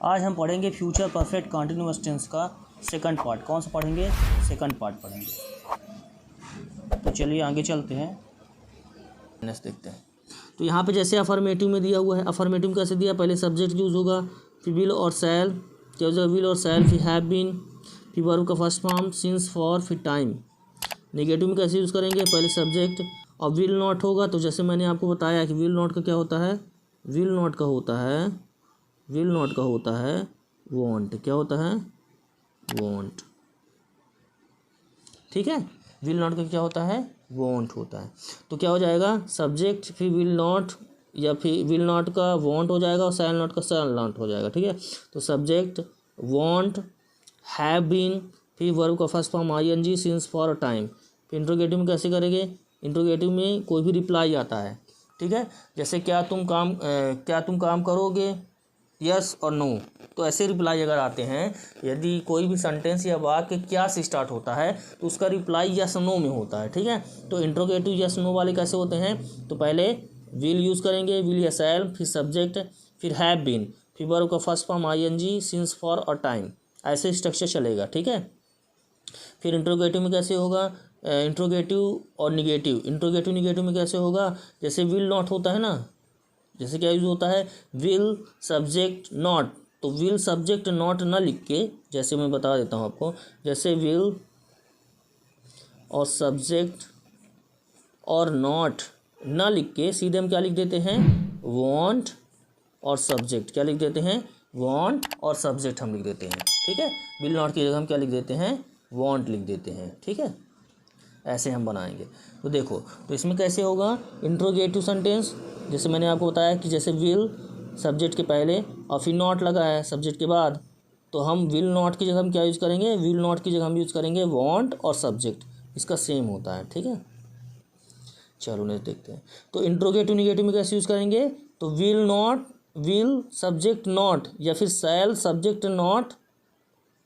आज हम पढ़ेंगे फ्यूचर परफेक्ट कंटिन्यूअस टेंस का सेकंड पार्ट। कौन सा पढ़ेंगे? सेकंड पार्ट पढ़ेंगे। तो चलिए आगे चलते हैं, देखते हैं। तो यहाँ पे जैसे अफर्मेटिव में दिया हुआ है, अफर्मेटिव कैसे दिया? पहले सब्जेक्ट यूज होगा, फिर विल और सैल, क्या हो जाएगा? विल और सैल, फिर हैव बीन, फिर वर्ब का फर्स्ट फॉर्म, सिंस, फॉर, फिर टाइम। नेगेटिव में कैसे यूज़ करेंगे? पहले सब्जेक्ट और विल नॉट होगा। तो जैसे मैंने आपको बताया कि विल नॉट का क्या होता है? विल नॉट का होता है वॉन्ट। क्या होता है? वॉन्ट। ठीक है, विल नॉट का क्या होता है? वॉन्ट होता है। तो क्या हो जाएगा? सब्जेक्ट फिर विल नॉट, या फिर विल नॉट का वॉन्ट हो जाएगा और शैल नॉट का शैल नॉट हो जाएगा। ठीक है, तो सब्जेक्ट वॉन्ट, हैव बीन, फिर वर्ब का first form ING, since, for, time. फिर इंट्रोगेटिव में कैसे करेंगे? इंट्रोगेटिव में कोई भी रिप्लाई आता है। ठीक है, जैसे क्या तुम काम करोगे, यस और नो। तो ऐसे रिप्लाई अगर आते हैं, यदि कोई भी सेंटेंस या वाक्य क्या से स्टार्ट होता है तो उसका रिप्लाई यस नो में होता है। ठीक है, तो इंट्रोगेटिव यस नो वाले कैसे होते हैं? तो पहले विल यूज़ करेंगे, विल या शैल, फिर सब्जेक्ट, फिर हैव बीन, फिर वर्ब का first form ING, since, for और टाइम। ऐसे स्ट्रक्चर चलेगा। ठीक है, फिर इंट्रोगेटिव में कैसे होगा? इंट्रोगेटिव और निगेटिव। निगेटिव में कैसे होगा? जैसे विल नॉट होता है ना, जैसे क्या यूज होता है? Will subject not. तो विल सब्जेक्ट नॉट न लिख के, जैसे मैं बता देता हूँ आपको, जैसे विल और सब्जेक्ट और नॉट न लिख के सीधे हम क्या लिख देते हैं? वॉन्ट और सब्जेक्ट। क्या लिख देते हैं? वॉन्ट और सब्जेक्ट हम लिख देते हैं। ठीक है, विल नॉट की जगह हम क्या लिख देते हैं? वॉन्ट लिख देते हैं। ठीक है, ऐसे हम बनाएंगे। तो देखो, तो इसमें कैसे होगा? इंट्रोगेटिव सेंटेंस, जैसे मैंने आपको बताया कि जैसे विल सब्जेक्ट के पहले और फिर नॉट लगा है सब्जेक्ट के बाद, तो हम विल नॉट की जगह हम क्या यूज़ करेंगे? विल नॉट की जगह हम यूज़ करेंगे वॉन्ट और सब्जेक्ट। इसका सेम होता है। ठीक है, चलो नेक्स्ट देखते हैं। तो इंट्रोगेटिव निगेटिव में कैसे यूज़ करेंगे? तो will not, will subject not, या फिर शैल सब्जेक्ट नॉट,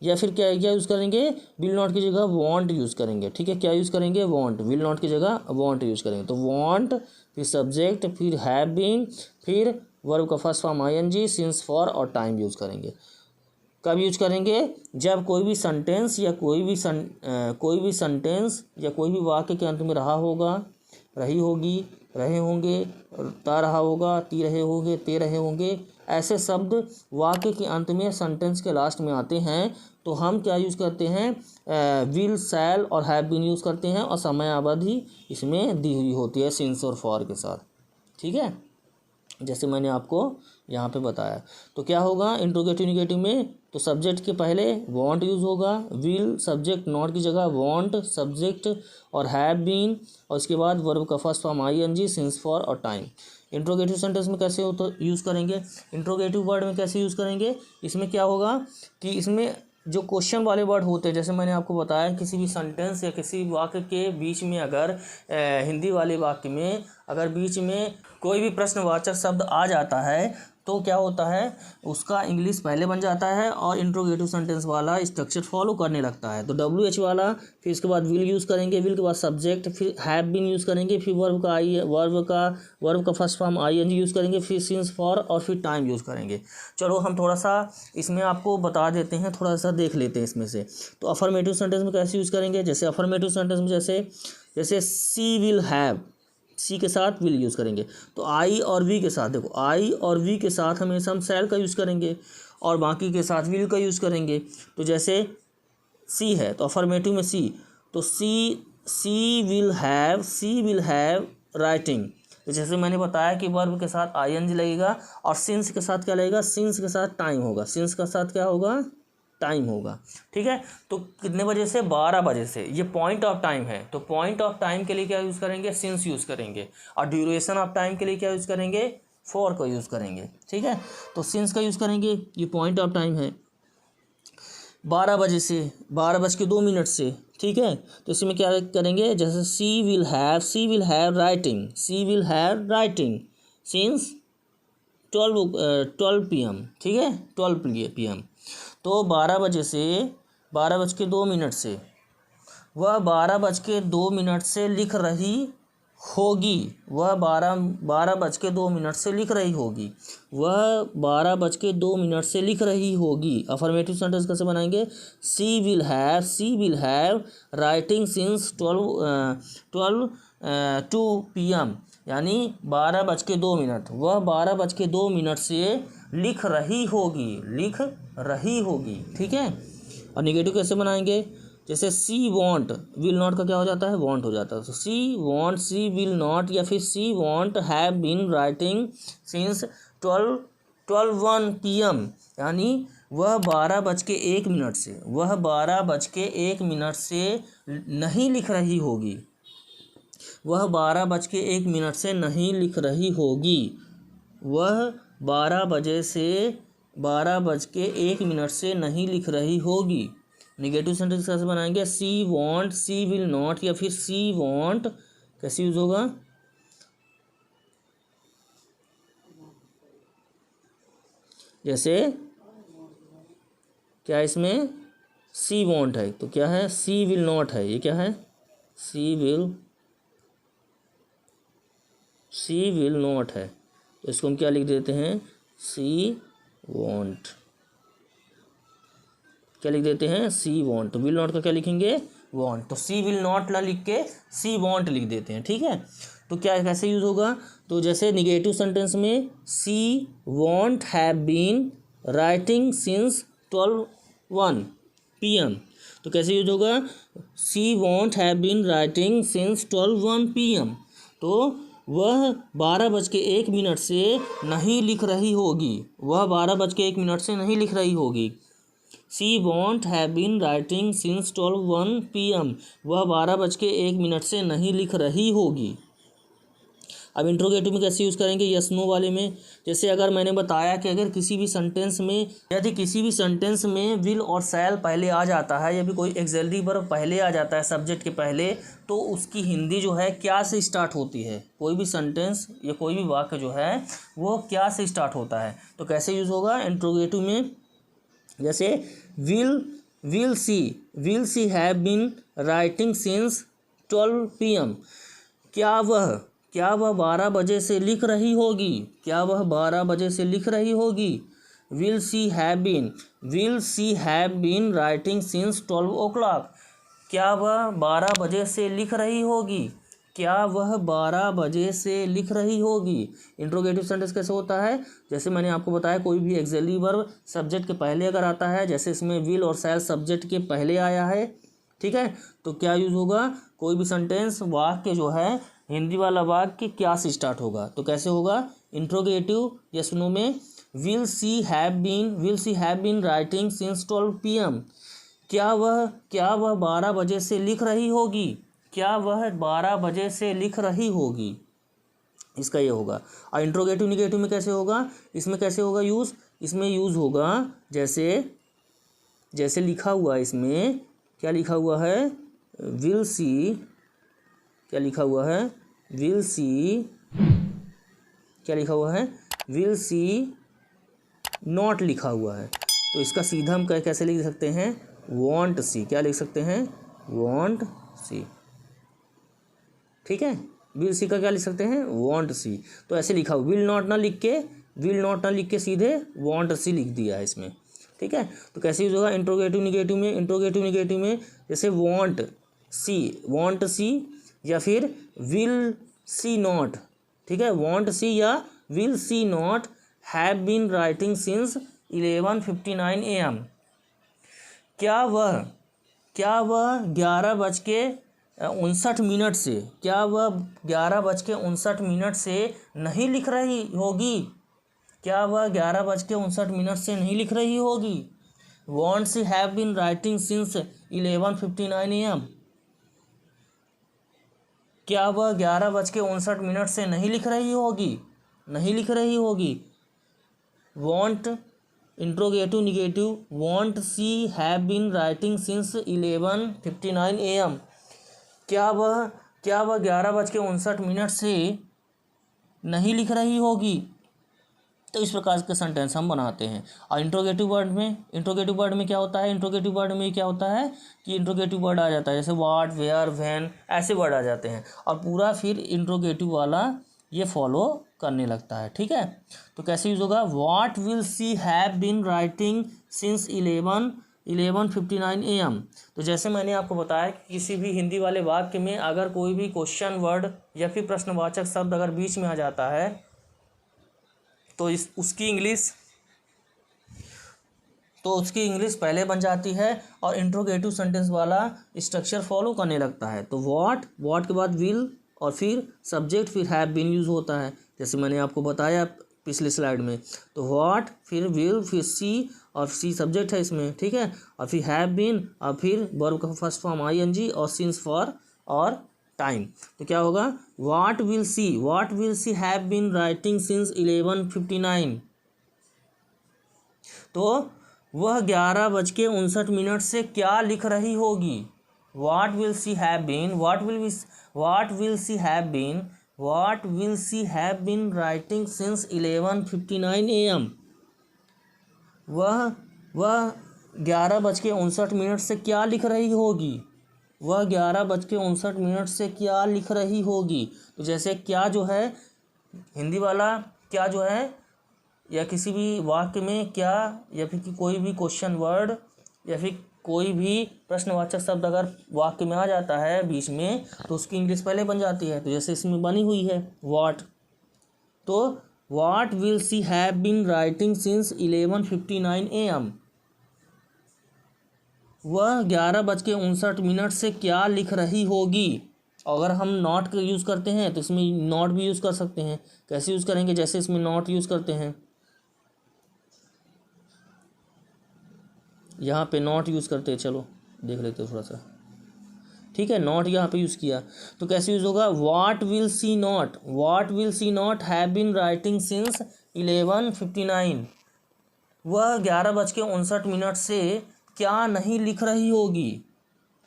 या फिर क्या यूज़ करेंगे? विल नॉट की जगह वॉन्ट यूज़ करेंगे। ठीक है, क्या यूज़ करेंगे? वॉन्ट। विल नॉट की जगह वॉन्ट यूज़ करेंगे। तो वॉन्ट, फिर सब्जेक्ट, फिर हैव बीन, फिर वर्ब का first form ING, since, for और टाइम यूज़ करेंगे। कब यूज करेंगे? जब कोई भी सेंटेंस या कोई भी सेंटेंस या कोई भी वाक्य के अंत में रहा होगा, रही होगी, रहे होंगे, ता रहा होगा, ती रहे होंगे, ते रहे होंगे, ऐसे शब्द वाक्य के अंत में, सेंटेंस के लास्ट में आते हैं, तो हम क्या यूज़ करते हैं? विल, शैल और हैव बीन यूज़ करते हैं, और समय अवधि इसमें दी हुई होती है सिंस और फॉर के साथ। ठीक है, जैसे मैंने आपको यहाँ पे बताया। तो क्या होगा इंट्रोगेटिव निगेटिव में? तो सब्जेक्ट के पहले वॉन्ट यूज़ होगा, विल सब्जेक्ट नॉट की जगह वॉन्ट सब्जेक्ट और हैव बीन, और उसके बाद वर्ब का first form ING, since, for और टाइम। इंट्रोगेटिव सेंटेंस में कैसे हो तो यूज़ करेंगे? इंट्रोगेटिव वर्ड में कैसे यूज़ करेंगे? इसमें क्या होगा कि इसमें जो क्वेश्चन वाले वर्ड होते हैं, जैसे मैंने आपको बताया, किसी भी सेंटेंस या किसी वाक्य के बीच में अगर हिंदी वाले वाक्य में अगर बीच में कोई भी प्रश्नवाचक शब्द आ जाता है, तो क्या होता है? उसका इंग्लिश पहले बन जाता है और इंट्रोगेटिव सेंटेंस वाला स्ट्रक्चर फॉलो करने लगता है। तो WH वाला, फिर इसके बाद विल यूज़ करेंगे, विल के बाद सब्जेक्ट, फिर हैव बीन यूज़ करेंगे, फिर वर्ब का फर्स्ट फॉर्म आईएनजी यूज़ करेंगे, फिर सिंस, फॉर और फिर टाइम यूज़ करेंगे। चलो हम थोड़ा सा इसमें आपको बता देते हैं, थोड़ा सा देख लेते हैं इसमें से। तो अफर्मेटिव सेंटेंस में कैसे यूज़ करेंगे? जैसे अफर्मेटिव सेंटेंस में जैसे सी विल हैव, सी के साथ विल यूज़ करेंगे। तो आई और वी के साथ, देखो आई और वी के साथ हमेशा हम शैल का यूज़ करेंगे और बाकी के साथ विल का यूज़ करेंगे। तो जैसे सी है तो अफर्मेटिव में सी, तो सी विल हैव राइटिंग। तो जैसे मैंने बताया कि वर्ब के साथ आईएनजी लगेगा और सिंस के साथ क्या लगेगा? सिंस के साथ टाइम होगा। सिंस के साथ क्या होगा? टाइम होगा। ठीक है, तो कितने बजे से? 12 बजे से। ये पॉइंट ऑफ टाइम है, तो पॉइंट ऑफ टाइम के लिए क्या यूज़ करेंगे? सिंस यूज़ करेंगे। और ड्यूरेशन ऑफ टाइम के लिए क्या यूज़ करेंगे? फॉर का यूज़ करेंगे। ठीक है, तो सिंस का यूज़ करेंगे, ये पॉइंट ऑफ टाइम है, 12 बजे से, 12:02 से। ठीक है, तो इसमें क्या करेंगे? जैसे she will have writing, since 12 PM। ठीक है, 12 PM। तो 12:02 से वह 12:02 से लिख रही होगी, वह 12:02 से लिख रही होगी, वह 12:02 से लिख रही होगी। अफर्मेटिव सेंटेंस कैसे बनाएंगे? सी विल हैव राइटिंग सिंस 12:02 यानी 12:02, वह 12:02 से लिख रही होगी, ठीक है। और निगेटिव कैसे बनाएंगे? जैसे सी वॉन्ट, विल नॉट का क्या हो जाता है? वॉन्ट हो जाता है। तो सी विल नॉट या फिर she won't have been writing since 12:1 PM यानी वह 12:01 से नहीं लिख रही होगी, वह 12:01 से नहीं लिख रही होगी, वह 12:01 से नहीं लिख रही होगी। निगेटिव सेंटेंस कैसे बनाएंगे? सी वॉन्ट, सी विल नॉट या फिर सी वॉन्ट कैसे यूज होगा? जैसे क्या इसमें सी वॉन्ट है तो क्या है? सी विल नॉट है, ये क्या है? सी विल नॉट है, तो इसको हम क्या लिख देते हैं? सी वॉन्ट। क्या लिख देते हैं? सी वॉन्ट। तो विल नॉट का क्या लिखेंगे? वॉन्ट। तो सी विल नॉट ना लिख के सी वॉन्ट लिख देते हैं, ठीक है। तो क्या कैसे यूज़ होगा? तो जैसे निगेटिव सेंटेंस में she won't have been writing since 12:1 PM, तो कैसे यूज होगा? She won't have been writing since 12:1 PM, तो वह 12:01 से नहीं लिख रही होगी, वह 12:01 से नहीं लिख रही होगी। She won't have been writing since 12:1 PM, वह 12:01 से नहीं लिख रही होगी। अब इंट्रोगेटिव में कैसे यूज़ करेंगे? यस नो वाले में, जैसे अगर मैंने बताया कि अगर किसी भी सेंटेंस में यदि किसी भी सेंटेंस में विल और शैल पहले आ जाता है या भी कोई एक्सिलरी वर्ब पहले आ जाता है सब्जेक्ट के पहले, तो उसकी हिंदी जो है क्या से स्टार्ट होती है? कोई भी सेंटेंस या कोई भी वाक्य जो है वो क्या से स्टार्ट होता है? तो कैसे यूज़ होगा इंट्रोगेटिव में? जैसे will she have been writing since 12 PM, क्या वह 12 बजे से लिख रही होगी? क्या वह 12 बजे से लिख रही होगी? Will she have been writing since 12 o'clock, क्या वह 12 बजे से लिख रही होगी? क्या वह 12 बजे से लिख रही होगी? इंट्रोगेटिव सेंटेंस कैसे होता है? जैसे मैंने आपको बताया कोई भी एक्सिलरी वर्ब सब्जेक्ट के पहले अगर आता है, जैसे इसमें विल और शैल सब्जेक्ट के पहले आया है, ठीक है, तो क्या यूज़ होगा? कोई भी सेंटेंस वाक्य जो है हिंदी वाला वाक्य क्या से स्टार्ट होगा? तो कैसे होगा इंट्रोगेटिव यस नो में? Will she have been writing since 12 PM, क्या वह 12 बजे से लिख रही होगी? क्या वह 12 बजे से लिख रही होगी? इसका ये होगा। और इंट्रोगेटिव निगेटिव में कैसे होगा? इसमें कैसे होगा यूज़? इसमें यूज़ होगा जैसे लिखा हुआ है, इसमें क्या लिखा हुआ है? विल सी, क्या लिखा हुआ है? विल सी, क्या लिखा हुआ है? विल सी नॉट लिखा हुआ है, तो इसका सीधा हम कैसे लिख सकते हैं? वॉन्ट सी। क्या लिख सकते हैं? वॉन्ट सी, ठीक है। विल सी का क्या लिख सकते हैं? वॉन्ट सी। तो ऐसे लिखा हुआ, विल नॉट ना लिख के सीधे वॉन्ट सी लिख दिया है इसमें, ठीक है। तो कैसे यूज होगा इंट्रोगेटिव निगेटिव में? इंट्रोगेटिव निगेटिव में जैसे वॉन्ट सी या फिर विल सी नॉट, ठीक है, वॉन्ट सी या will she not have been writing since 11:59 AM, क्या वह 11:59 से, क्या वह 11:59 से नहीं लिख रही होगी? क्या वह 11:59 से नहीं लिख रही होगी? Won't she have been writing since 11:59 AM, क्या वह 11:59 से नहीं लिख रही होगी? Won't interrogative negative, won't she have been writing since 11:59 AM, क्या वह 11:59 से नहीं लिख रही होगी? तो इस प्रकार के सेंटेंस हम बनाते हैं। और इंट्रोगेटिव वर्ड में क्या होता है, इंट्रोगेटिव वर्ड में क्या होता है कि इंट्रोगेटिव वर्ड आ जाता है, जैसे व्हाट, वेयर, व्हेन, ऐसे वर्ड आ जाते हैं और पूरा फिर इंट्रोगेटिव वाला ये फॉलो करने लगता है। ठीक है, तो कैसे यूज़ होगा, what will she have been writing since 11:59 AM। तो जैसे मैंने आपको बताया कि किसी भी हिंदी वाले वाक्य में अगर कोई भी क्वेश्चन वर्ड या फिर प्रश्नवाचक शब्द अगर बीच में आ जाता है तो उसकी इंग्लिश पहले बन जाती है और इंट्रोगेटिव सेंटेंस वाला स्ट्रक्चर फॉलो करने लगता है। तो व्हाट के बाद विल और फिर सब्जेक्ट फिर हैव बीन यूज़ होता है, जैसे मैंने आपको बताया पिछले स्लाइड में। तो व्हाट फिर विल फिर सी और सी सब्जेक्ट है इसमें, ठीक है, और फिर हैव बीन और फिर वर्ब का फर्स्ट फॉर्म ING और सिंस फॉर और टाइम। तो क्या होगा, what will she have been writing since 11:59। तो वह 11:59 से क्या लिख रही होगी। What will she have been writing since 11:59 AM। वह 11:59 से क्या लिख रही होगी। वह 11:59 से क्या लिख रही होगी। तो जैसे क्या जो है हिंदी वाला क्या जो है या किसी भी वाक्य में क्या या फिर कोई भी क्वेश्चन वर्ड या फिर कोई भी प्रश्नवाचक शब्द अगर वाक्य में आ जाता है बीच में तो उसकी इंग्लिश पहले बन जाती है। तो जैसे इसमें बनी हुई है व्हाट, तो what will she have been writing since 11:59 AM। वह 11:59 से क्या लिख रही होगी। अगर हम नॉट का यूज़ करते हैं तो इसमें नॉट भी यूज़ कर सकते हैं। कैसे यूज़ करेंगे, जैसे इसमें नॉट यूज़ करते हैं, यहाँ पे नॉट यूज़ करते हैं, चलो देख लेते हैं थोड़ा सा। ठीक है, नॉट यहाँ पे यूज़ किया तो कैसे यूज़ होगा, what will she not have been writing since 11:59। वह 11:59 से क्या नहीं लिख रही होगी।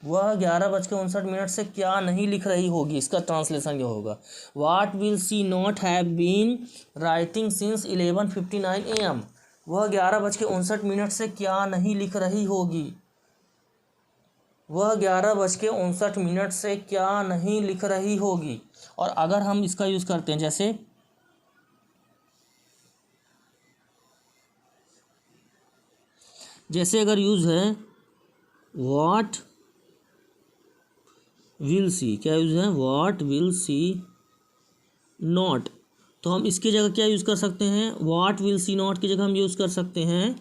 वह 11:59 से क्या नहीं लिख रही होगी, इसका ट्रांसलेशन ये होगा, what will she not have been writing since 11:59 AM। वह 11:59 से क्या नहीं लिख रही होगी। वह 11:59 से क्या नहीं लिख रही होगी। और अगर हम इसका यूज़ करते हैं जैसे अगर यूज़ है व्हाट विल सी, क्या यूज़ है, व्हाट विल सी नॉट, तो हम इसकी जगह क्या यूज़ कर सकते हैं, व्हाट विल सी नॉट की जगह हम यूज़ कर सकते हैं,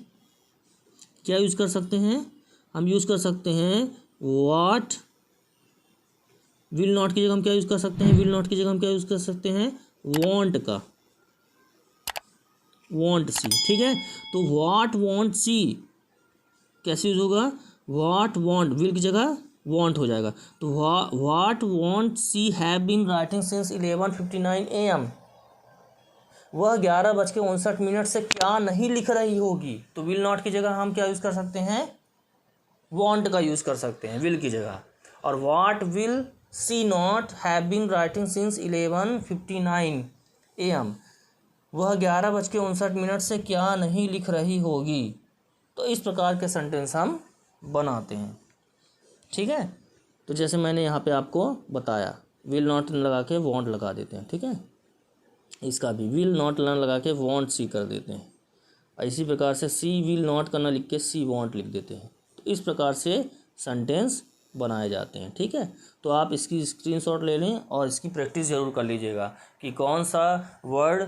क्या यूज़ कर सकते हैं, हम यूज़ कर सकते हैं व्हाट विल नॉट की जगह हम क्या यूज़ कर सकते हैं, विल नॉट की जगह हम क्या यूज़ कर सकते हैं, वॉन्ट का, वॉन्ट सी। ठीक है, तो व्हाट वॉन्ट सी कैसे यूज़ होगा, व्हाट वॉन्ट, विल की जगह वॉन्ट हो जाएगा। तो what won't she have been writing since 11:59 AM। वह 11:59 से क्या नहीं लिख रही होगी। तो विल नॉट की जगह हम क्या यूज़ कर सकते हैं, वॉन्ट का यूज़ कर सकते हैं विल की जगह। और what will she not have been writing since 11:59 AM। वह 11:59 से क्या नहीं लिख रही होगी। तो इस प्रकार के सेंटेंस हम बनाते हैं। ठीक है, तो जैसे मैंने यहाँ पे आपको बताया, विल नॉट लगा के वॉन्ट लगा देते हैं। ठीक है, इसका भी विल नॉट लगा के वॉन्ट सी कर देते हैं। इसी प्रकार से सी विल नॉट करना लिख के सी वॉन्ट लिख देते हैं। तो इस प्रकार से सेंटेंस बनाए जाते हैं। ठीक है, तो आप इसकी स्क्रीनशॉट ले लें और इसकी प्रैक्टिस ज़रूर कर लीजिएगा कि कौन सा वर्ड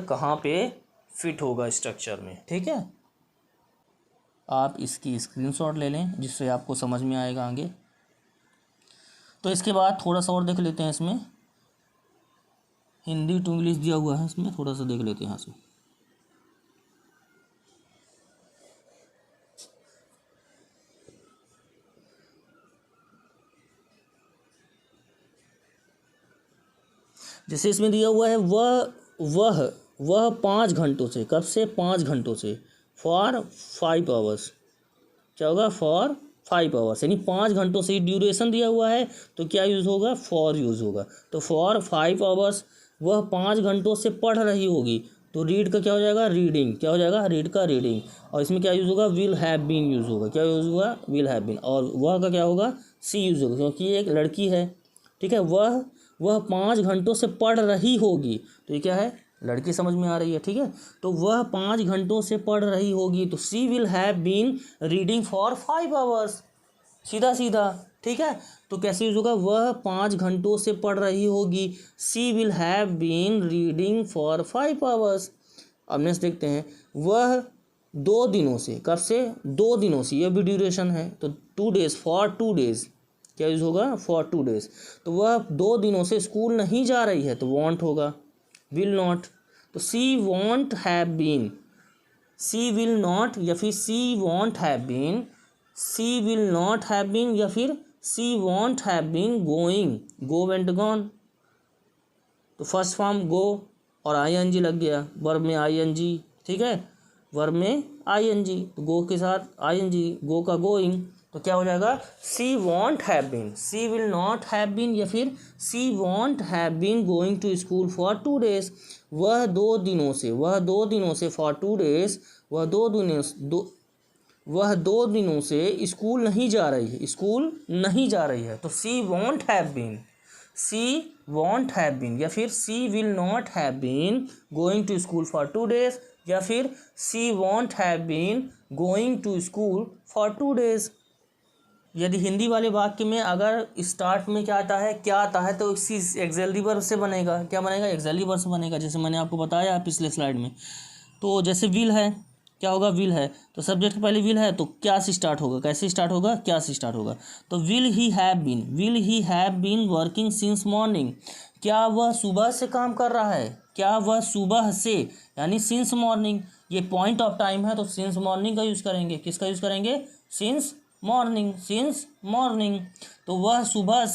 कहाँ पे फिट होगा स्ट्रक्चर में। ठीक है, आप इसकी स्क्रीनशॉट ले लें जिससे आपको समझ में आएगा आगे। तो इसके बाद थोड़ा सा और देख लेते हैं, इसमें हिंदी टू इंग्लिश दिया हुआ है, इसमें थोड़ा सा देख लेते हैं यहाँ से। जैसे इसमें दिया हुआ है वह 5 घंटों से, कब से, 5 घंटों से, फॉर 5 आवर्स, क्या होगा, फॉर 5 आवर्स, यानी 5 घंटों से ड्यूरेशन दिया हुआ है तो क्या यूज़ होगा, फॉर यूज़ होगा। तो फॉर 5 आवर्स वह 5 घंटों से पढ़ रही होगी। तो रीड का क्या हो जाएगा, रीडिंग, क्या हो जाएगा, रीड का रीडिंग। और इसमें क्या यूज़ होगा, विल हैव बीन यूज़ होगा, क्या यूज़ होगा, विल हैव बीन। और वह का क्या होगा, सी यूज़ होगा, क्योंकि ये एक लड़की है, ठीक है। वह 5 घंटों से पढ़ रही होगी, तो ये क्या है, लड़की समझ में आ रही है, ठीक है। तो वह 5 घंटों से पढ़ रही होगी, तो she will have been reading for 5 hours, सीधा सीधा, ठीक है। तो कैसे यूज होगा, वह 5 घंटों से पढ़ रही होगी, she will have been reading for 5 hours. अब नेक्स्ट देखते हैं, वह 2 दिनों से, कब से, 2 दिनों से, यह भी ड्यूरेशन है, तो 2 डेज, फॉर 2 डेज, क्या यूज होगा, फॉर 2 डेज। तो वह 2 दिनों से स्कूल नहीं जा रही है, तो वॉन्ट होगा, विल नॉट। तो she won't have been, she will not या फिर she won't have been, she will not have been या फिर she won't have been going, go went gone. तो फर्स्ट फॉर्म गो और आईएनजी लग गया, वर्ब में आईएनजी, ठीक है, वर्ब में आईएनजी, तो गो के साथ आईएनजी, गो का गोइंग, तो क्या हो जाएगा, she won't have been, she will not have been या फिर she won't have been going to school for 2 days. वह 2 दिनों से, वह 2 दिनों से, फॉर 2 डेज, वह 2 दिनों से स्कूल नहीं जा रही है, स्कूल नहीं जा रही है। तो she won't have been, she won't have been या फिर she will not have been going to school for 2 days या फिर she won't have been going to school for 2 days. यदि हिंदी वाले वाक्य में अगर स्टार्ट में क्या आता है तो इसी एक्सिलरी वर्ब से बनेगा, क्या बनेगा, एक्सिलरी वर्ब से बनेगा, जैसे मैंने आपको बताया पिछले स्लाइड में। तो जैसे विल है, क्या होगा, विल है, तो सब्जेक्ट पहले विल है, तो क्या से स्टार्ट होगा, कैसे स्टार्ट होगा, क्या से स्टार्ट होगा। तो will he have been working since morning, क्या वह सुबह से काम कर रहा है, क्या वह सुबह से, यानी सिंस मॉर्निंग, ये पॉइंट ऑफ टाइम है, तो सिंस मॉर्निंग का यूज़ करेंगे, किसका यूज़ करेंगे, सिंस मॉर्निंग, सिंस मॉर्निंग। तो वह सुबह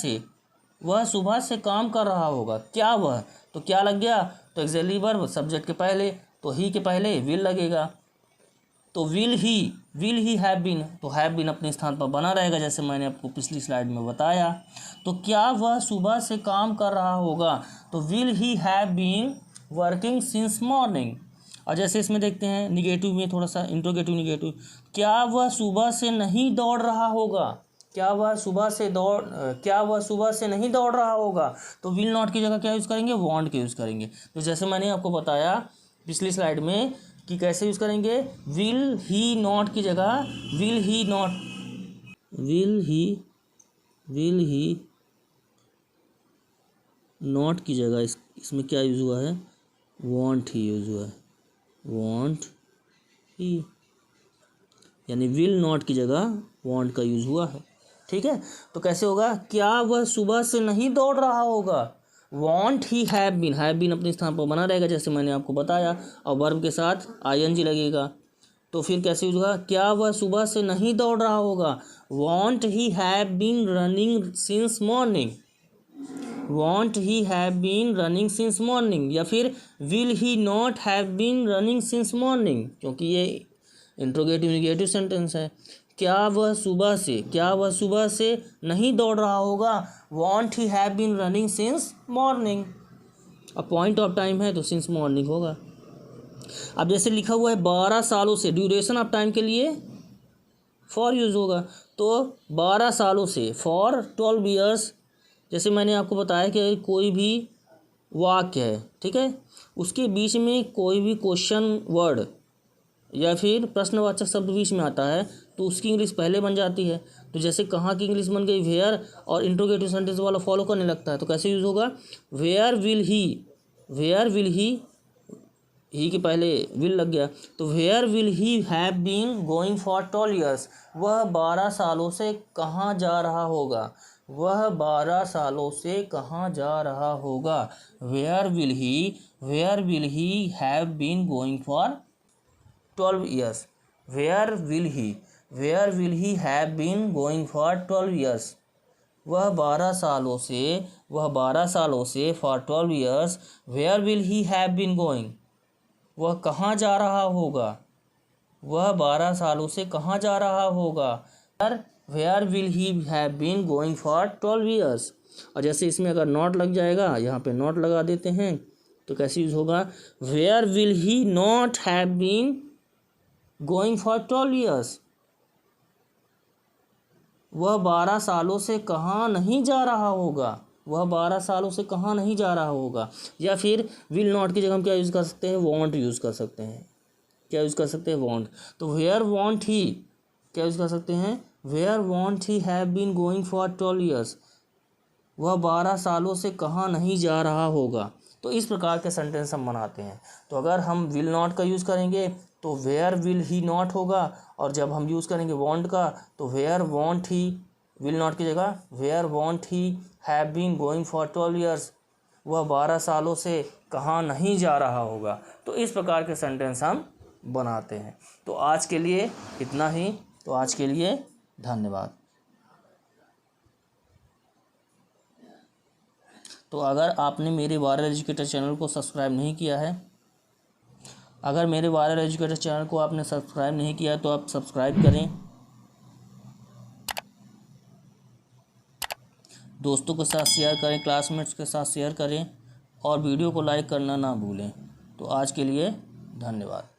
से काम कर रहा होगा, क्या वह, तो क्या लग गया, तो एक्सिलरी वर्ब सब्जेक्ट के पहले, तो ही के पहले विल लगेगा। तो विल ही हैव बीन, तो हैव बीन अपने स्थान पर बना रहेगा, जैसे मैंने आपको पिछली स्लाइड में बताया। तो क्या वह सुबह से काम कर रहा होगा, तो will he have been working since morning. और जैसे इसमें देखते हैं निगेटिव में थोड़ा सा, इंट्रोगेटिव निगेटिव, क्या वह सुबह से नहीं दौड़ रहा होगा, क्या वह सुबह से नहीं दौड़ रहा होगा, तो विल नॉट की जगह क्या यूज़ करेंगे, वांट के यूज़ करेंगे। तो जैसे मैंने आपको बताया पिछली स्लाइड में कि कैसे यूज़ करेंगे, विल ही नॉट की जगह विल ही नॉट की जगह इसमें क्या यूज़ हुआ है, वांट ही यूज़ हुआ है, वांट ही, यानी विल नॉट की जगह वांट का यूज़ हुआ है, ठीक है। तो कैसे होगा, क्या वह सुबह से नहीं दौड़ रहा होगा, वॉन्ट ही हैव बीन अपने स्थान पर बना रहेगा, जैसे मैंने आपको बताया, और वर्ब के साथ आईएनजी लगेगा। तो फिर कैसे यूज होगा, क्या वह सुबह से नहीं दौड़ रहा होगा, won't he have been running since morning, won't he have been running since morning, या फिर will he not have been running since morning, क्योंकि ये इंट्रोगेटिव निगेटिव सेंटेंस है। क्या वह सुबह से नहीं दौड़ रहा होगा, won't he have been running since morning. अब पॉइंट ऑफ टाइम है तो सिंस मॉर्निंग होगा। अब जैसे लिखा हुआ है 12 सालों से, ड्यूरेशन ऑफ टाइम के लिए फॉर यूज़ होगा, तो 12 सालों से, फॉर 12 ईयर्स। जैसे मैंने आपको बताया कि कोई भी वाक्य है, ठीक है, उसके बीच में कोई भी क्वेश्चन वर्ड या फिर प्रश्नवाचक शब्द बीच में आता है तो उसकी इंग्लिश पहले बन जाती है। तो जैसे कहाँ की इंग्लिश बन गई, वेयर, और इंट्रोगेटिव सेंटेंस वाला फॉलो करने लगता है, तो कैसे यूज़ होगा, वेयर विल ही के पहले विल लग गया, तो where will he have been going for 12 years, वह 12 सालों से कहाँ जा रहा होगा, वह 12 सालों से कहाँ जा रहा होगा। Where will he have been going for 12 years, where will he have been going for 12 years, वह 12 सालों से for 12 years, where will he have been going, वह कहाँ जा रहा होगा, वह 12 सालों से कहाँ जा रहा होगा, where will he have been going for 12 years। और जैसे इसमें अगर नॉट लग जाएगा, यहाँ पे नॉट लगा देते हैं, तो कैसे यूज़ होगा, where will he not have been going for 12 years, वह 12 सालों से कहाँ नहीं जा रहा होगा, वह 12 सालों से कहाँ नहीं जा रहा होगा। या फिर विल नॉट की जगह हम क्या यूज़ कर सकते हैं, वॉन्ट यूज़ कर सकते हैं। क्या यूज़ कर सकते हैं, वॉन्ट। तो वेयर वॉन्ट ही क्या यूज़ कर सकते हैं, where won't he have been going for 12 years, वह 12 सालों से कहाँ नहीं जा रहा होगा। तो इस प्रकार के सेंटेंस हम बनाते हैं। तो अगर हम विल नॉट का यूज़ करेंगे तो वेयर विल ही नॉट होगा, और जब हम यूज़ करेंगे वॉन्ट का तो where won't he, will not की जगह where won't he have been going for 12 years, वह 12 सालों से कहाँ नहीं जा रहा होगा। तो इस प्रकार के सेंटेंस हम बनाते हैं। तो आज के लिए इतना ही। तो आज के लिए धन्यवाद। तो अगर आपने मेरे वायरल एजुकेटर चैनल को सब्सक्राइब नहीं किया है, अगर मेरे वायरल एजुकेटर चैनल को आपने सब्सक्राइब नहीं किया तो आप सब्सक्राइब करें, दोस्तों के साथ शेयर करें, क्लासमेट्स के साथ शेयर करें, और वीडियो को लाइक करना ना भूलें। तो आज के लिए धन्यवाद।